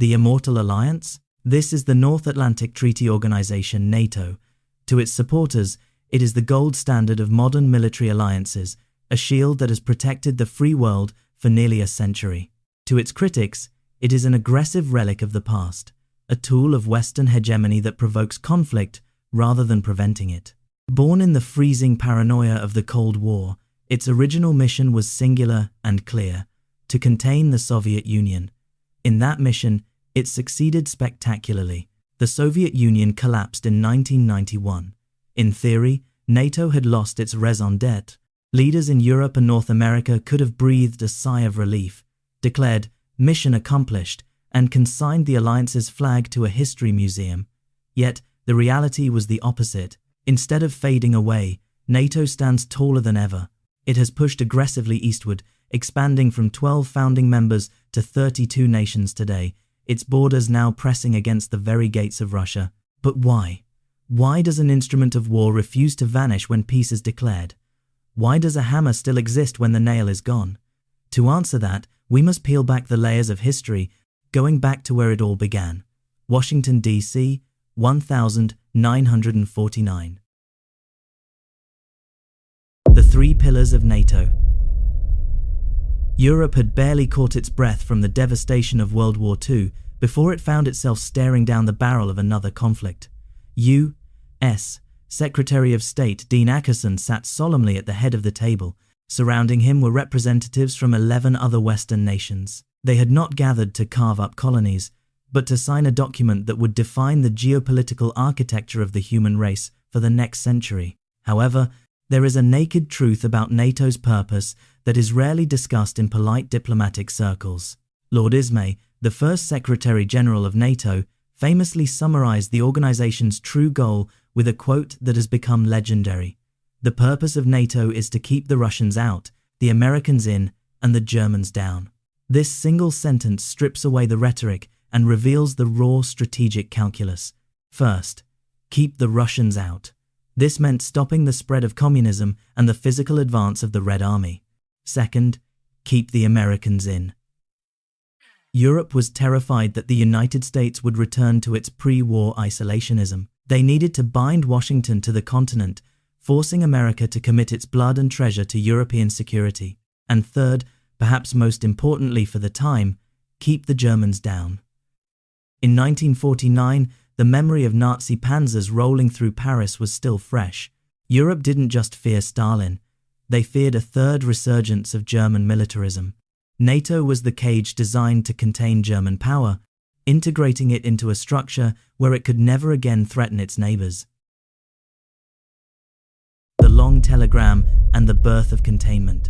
The Immortal Alliance? This is the North Atlantic Treaty Organization, NATO. To its supporters, it is the gold standard of modern military alliances, a shield that has protected the free world for nearly a century. To its critics, it is an aggressive relic of the past, a tool of Western hegemony that provokes conflict rather than preventing it. Born in the freezing paranoia of the Cold War, its original mission was singular and clear: to contain the Soviet Union. In that mission, it succeeded spectacularly. The Soviet Union collapsed in 1991. In theory, NATO had lost its raison d'etre. Leaders in Europe and North America could have breathed a sigh of relief, declared mission accomplished, and consigned the alliance's flag to a history museum. Yet, the reality was the opposite. Instead of fading away, NATO stands taller than ever. It has pushed aggressively eastward, expanding from 12 founding members to 32 nations today, its borders now pressing against the very gates of Russia. But why? Why does an instrument of war refuse to vanish when peace is declared? Why does a hammer still exist when the nail is gone? To answer that, we must peel back the layers of history, going back to where it all began. Washington, D.C., 1949. The three pillars of NATO. Europe had barely caught its breath from the devastation of World War II before it found itself staring down the barrel of another conflict. U.S. Secretary of State Dean Acheson sat solemnly at the head of the table. Surrounding him were representatives from 11 other Western nations. They had not gathered to carve up colonies, but to sign a document that would define the geopolitical architecture of the human race for the next century. However, there is a naked truth about NATO's purpose that is rarely discussed in polite diplomatic circles. Lord Ismay, the first Secretary General of NATO, famously summarized the organization's true goal with a quote that has become legendary. The purpose of NATO is to keep the Russians out, the Americans in, and the Germans down. This single sentence strips away the rhetoric and reveals the raw strategic calculus. First, keep the Russians out. This meant stopping the spread of communism and the physical advance of the Red Army. Second, keep the Americans in. Europe was terrified that the United States would return to its pre-war isolationism. They needed to bind Washington to the continent, forcing America to commit its blood and treasure to European security. And third, perhaps most importantly for the time, keep the Germans down. In 1949, the memory of Nazi panzers rolling through Paris was still fresh. Europe didn't just fear Stalin, they feared a third resurgence of German militarism. NATO was the cage designed to contain German power, integrating it into a structure where it could never again threaten its neighbors. The long telegram and the birth of containment.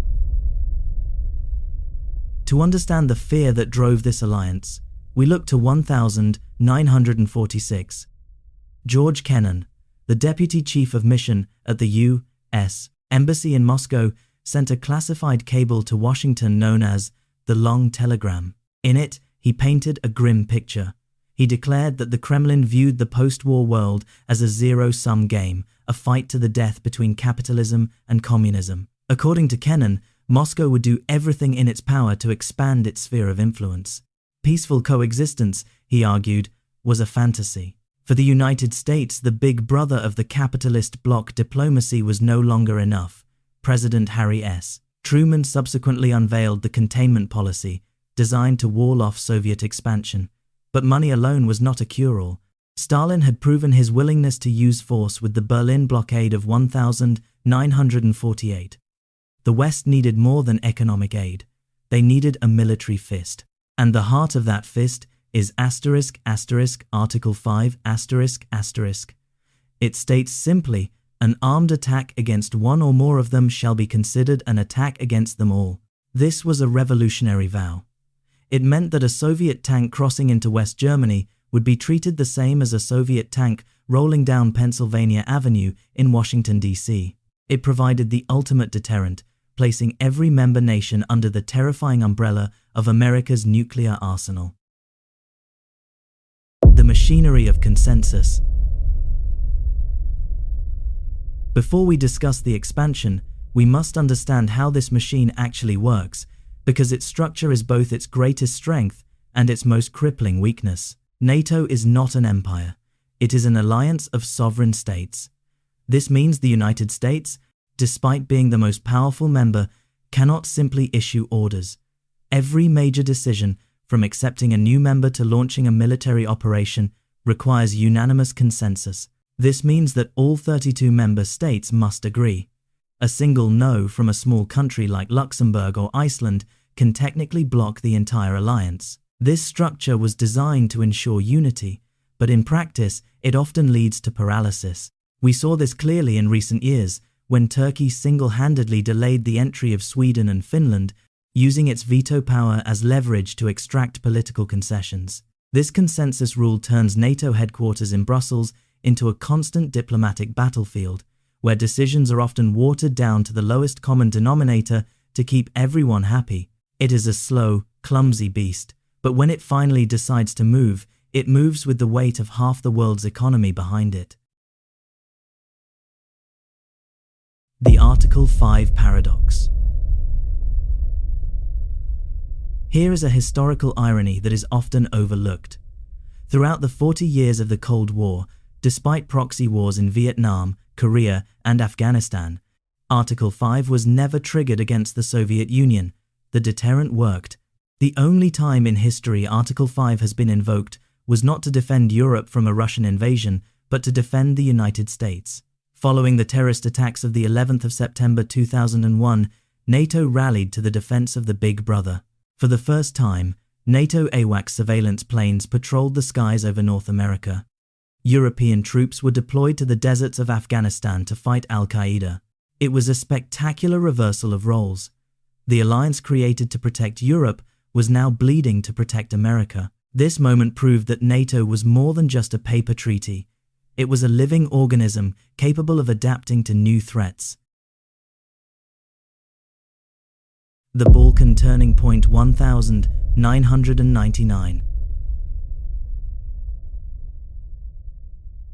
To understand the fear that drove this alliance, we look to 1946. George Kennan, the deputy chief of mission at the U.S. Embassy in Moscow, sent a classified cable to Washington known as the Long Telegram. In it, he painted a grim picture. He declared that the Kremlin viewed the post-war world as a zero-sum game, a fight to the death between capitalism and communism. According to Kennan, Moscow would do everything in its power to expand its sphere of influence. Peaceful coexistence, he argued, was a fantasy. For the United States, the big brother of the capitalist bloc diplomacy was no longer enough. President Harry S. Truman subsequently unveiled the containment policy, designed to wall off Soviet expansion. But money alone was not a cure-all. Stalin had proven his willingness to use force with the Berlin blockade of 1948. The West needed more than economic aid. They needed a military fist. And the heart of that fist is Article 5 ***. It states simply, an armed attack against one or more of them shall be considered an attack against them all. This was a revolutionary vow. It meant that a Soviet tank crossing into West Germany would be treated the same as a Soviet tank rolling down Pennsylvania Avenue in Washington, D.C. It provided the ultimate deterrent, placing every member nation under the terrifying umbrella of America's nuclear arsenal. The machinery of consensus. Before we discuss the expansion, we must understand how this machine actually works, because its structure is both its greatest strength and its most crippling weakness. NATO is not an empire. It is an alliance of sovereign states. This means the United States, despite being the most powerful member, cannot simply issue orders. Every major decision, from accepting a new member to launching a military operation, requires unanimous consensus. This means that all 32 member states must agree. A single no from a small country like Luxembourg or Iceland can technically block the entire alliance. This structure was designed to ensure unity, but in practice, it often leads to paralysis. We saw this clearly in recent years, when Turkey single-handedly delayed the entry of Sweden and Finland, using its veto power as leverage to extract political concessions. This consensus rule turns NATO headquarters in Brussels into a constant diplomatic battlefield, where decisions are often watered down to the lowest common denominator to keep everyone happy. It is a slow, clumsy beast, but when it finally decides to move, it moves with the weight of half the world's economy behind it. The Article 5 Paradox. Here is a historical irony that is often overlooked. Throughout the 40 years of the Cold War, despite proxy wars in Vietnam, Korea, and Afghanistan, Article 5 was never triggered against the Soviet Union. The deterrent worked. The only time in history Article 5 has been invoked was not to defend Europe from a Russian invasion, but to defend the United States. Following the terrorist attacks of the 11th of September 2001, NATO rallied to the defense of the Big Brother. For the first time, NATO AWACS surveillance planes patrolled the skies over North America. European troops were deployed to the deserts of Afghanistan to fight Al-Qaeda. It was a spectacular reversal of roles. The alliance created to protect Europe was now bleeding to protect America. This moment proved that NATO was more than just a paper treaty. It was a living organism capable of adapting to new threats. The Balkan Turning Point 1999.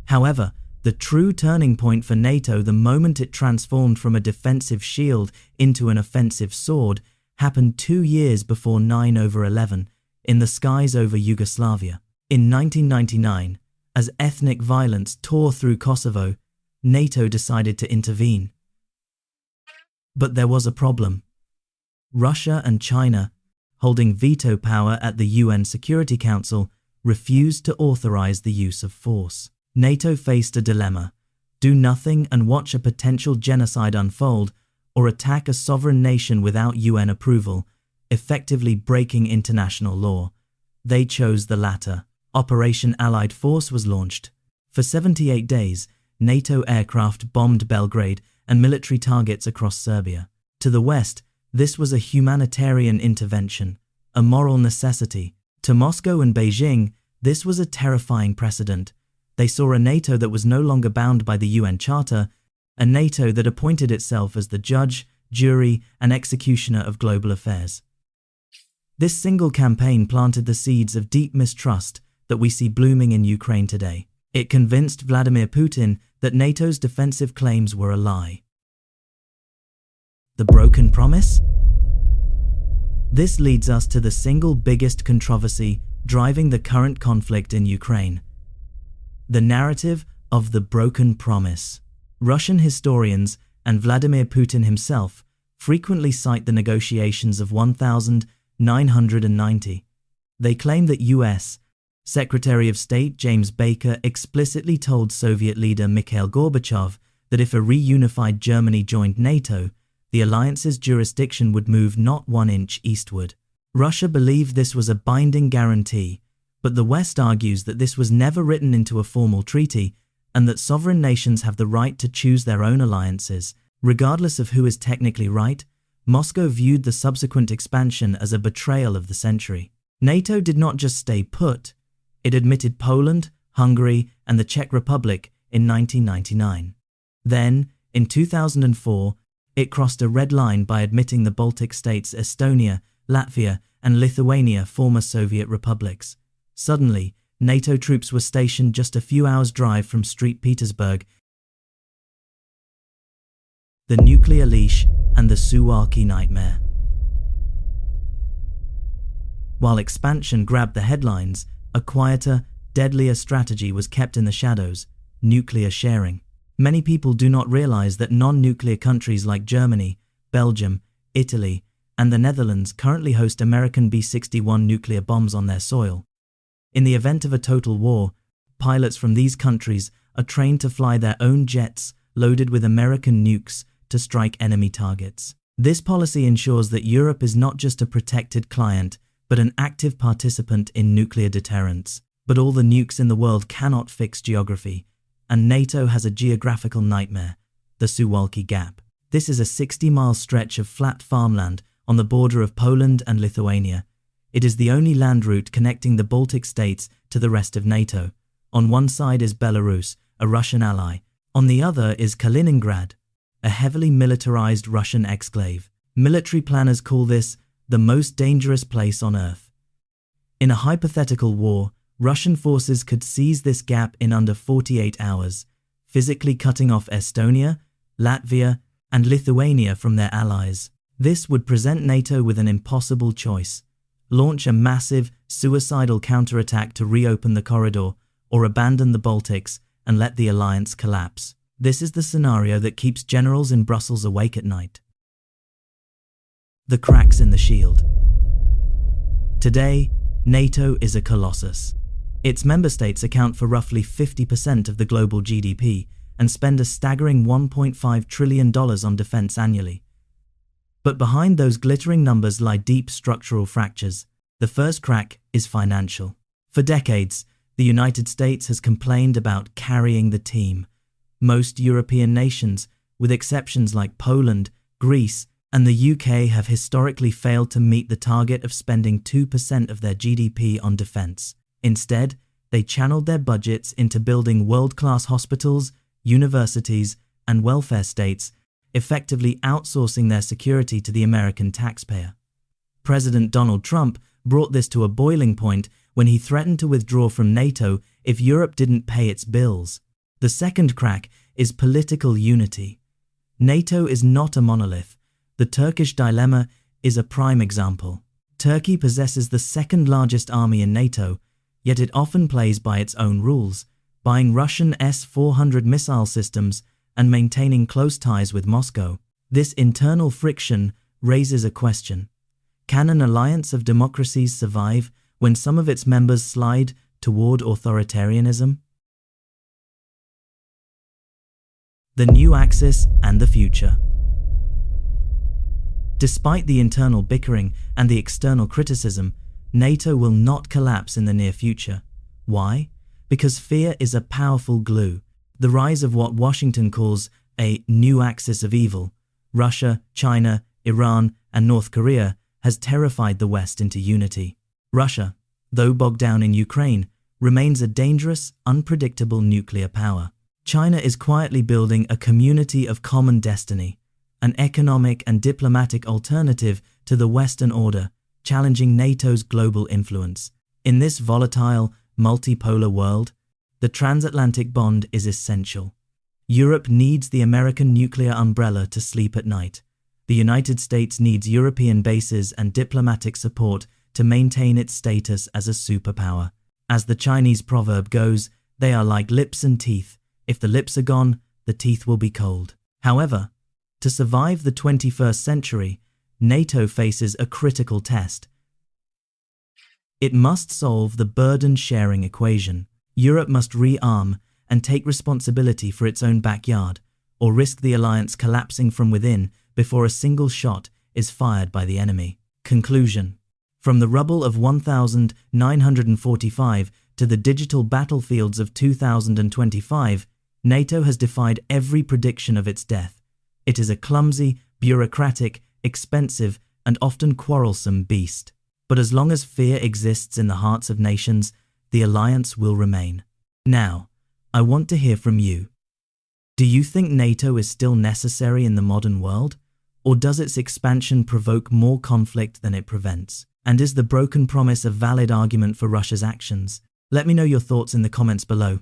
However, the true turning point for NATO, the moment it transformed from a defensive shield into an offensive sword, happened 2 years before 9/11 in the skies over Yugoslavia. In 1999, as ethnic violence tore through Kosovo, NATO decided to intervene. But there was a problem. Russia and China, holding veto power at the UN Security Council, refused to authorize the use of force. NATO faced a dilemma: do nothing and watch a potential genocide unfold, or attack a sovereign nation without UN approval, effectively breaking international law. They chose the latter. Operation Allied Force was launched. For 78 days, NATO aircraft bombed Belgrade and military targets across Serbia. To the west, this was a humanitarian intervention, a moral necessity. To Moscow and Beijing, this was a terrifying precedent. They saw a NATO that was no longer bound by the UN Charter, a NATO that appointed itself as the judge, jury, and executioner of global affairs. This single campaign planted the seeds of deep mistrust that we see blooming in Ukraine today. It convinced Vladimir Putin that NATO's defensive claims were a lie. The broken promise? This leads us to the single biggest controversy driving the current conflict in Ukraine: the narrative of the broken promise. Russian historians and Vladimir Putin himself frequently cite the negotiations of 1990. They claim that US Secretary of State James Baker explicitly told Soviet leader Mikhail Gorbachev that if a reunified Germany joined NATO, the alliance's jurisdiction would move not 1 inch eastward. Russia believed this was a binding guarantee, but the West argues that this was never written into a formal treaty and that sovereign nations have the right to choose their own alliances. Regardless of who is technically right, Moscow viewed the subsequent expansion as a betrayal of the century. NATO did not just stay put, it admitted Poland, Hungary, and the Czech Republic in 1999. Then, in 2004, it crossed a red line by admitting the Baltic states Estonia, Latvia, and Lithuania, former Soviet republics. Suddenly, NATO troops were stationed just a few hours' drive from St. Petersburg. The nuclear leash and the Suwalki nightmare. While expansion grabbed the headlines, a quieter, deadlier strategy was kept in the shadows: nuclear sharing. Many people do not realize that non-nuclear countries like Germany, Belgium, Italy, and the Netherlands currently host American B-61 nuclear bombs on their soil. In the event of a total war, pilots from these countries are trained to fly their own jets loaded with American nukes to strike enemy targets. This policy ensures that Europe is not just a protected client, but an active participant in nuclear deterrence. But all the nukes in the world cannot fix geography, and NATO has a geographical nightmare: the Suwalki Gap. This is a 60-mile stretch of flat farmland on the border of Poland and Lithuania. It is the only land route connecting the Baltic states to the rest of NATO. On one side is Belarus, a Russian ally. On the other is Kaliningrad, a heavily militarized Russian exclave. Military planners call this the most dangerous place on Earth. In a hypothetical war, Russian forces could seize this gap in under 48 hours, physically cutting off Estonia, Latvia, and Lithuania from their allies. This would present NATO with an impossible choice: launch a massive, suicidal counterattack to reopen the corridor, or abandon the Baltics and let the alliance collapse. This is the scenario that keeps generals in Brussels awake at night. The cracks in the shield. Today, NATO is a colossus. Its member states account for roughly 50% of the global GDP and spend a staggering $1.5 trillion on defense annually. But behind those glittering numbers lie deep structural fractures. The first crack is financial. For decades, the United States has complained about carrying the team. Most European nations, with exceptions like Poland, Greece, and the UK, have historically failed to meet the target of spending 2% of their GDP on defense. Instead, they channeled their budgets into building world-class hospitals, universities, and welfare states, effectively outsourcing their security to the American taxpayer. President Donald Trump brought this to a boiling point when he threatened to withdraw from NATO if Europe didn't pay its bills. The second crack is political unity. NATO is not a monolith. The Turkish dilemma is a prime example. Turkey possesses the second largest army in NATO, yet it often plays by its own rules, buying Russian S-400 missile systems and maintaining close ties with Moscow. This internal friction raises a question: can an alliance of democracies survive when some of its members slide toward authoritarianism? The new axis and the future. Despite the internal bickering and the external criticism, NATO will not collapse in the near future. Why? Because fear is a powerful glue. The rise of what Washington calls a new axis of evil, Russia, China, Iran, and North Korea, has terrified the West into unity. Russia, though bogged down in Ukraine, remains a dangerous, unpredictable nuclear power. China is quietly building a community of common destiny, an economic and diplomatic alternative to the Western order, challenging NATO's global influence. In this volatile, multipolar world, the transatlantic bond is essential. Europe needs the American nuclear umbrella to sleep at night. The United States needs European bases and diplomatic support to maintain its status as a superpower. As the Chinese proverb goes, they are like lips and teeth. If the lips are gone, the teeth will be cold. However, to survive the 21st century, NATO faces a critical test. It must solve the burden-sharing equation. Europe must rearm and take responsibility for its own backyard, or risk the alliance collapsing from within before a single shot is fired by the enemy. Conclusion. From the rubble of 1945 to the digital battlefields of 2025, NATO has defied every prediction of its death. It is a clumsy, bureaucratic, expensive, and often quarrelsome beast. But as long as fear exists in the hearts of nations, the alliance will remain. Now, I want to hear from you. Do you think NATO is still necessary in the modern world? Or does its expansion provoke more conflict than it prevents? And is the broken promise a valid argument for Russia's actions? Let me know your thoughts in the comments below.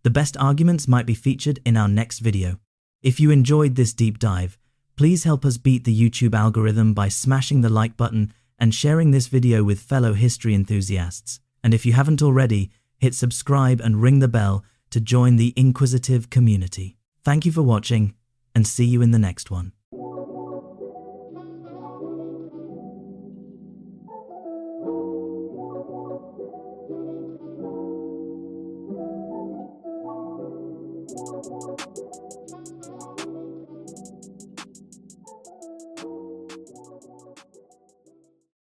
The best arguments might be featured in our next video. If you enjoyed this deep dive, please help us beat the YouTube algorithm by smashing the like button and sharing this video with fellow history enthusiasts. And if you haven't already, hit subscribe and ring the bell to join the Inquisitive community. Thank you for watching, and see you in the next one.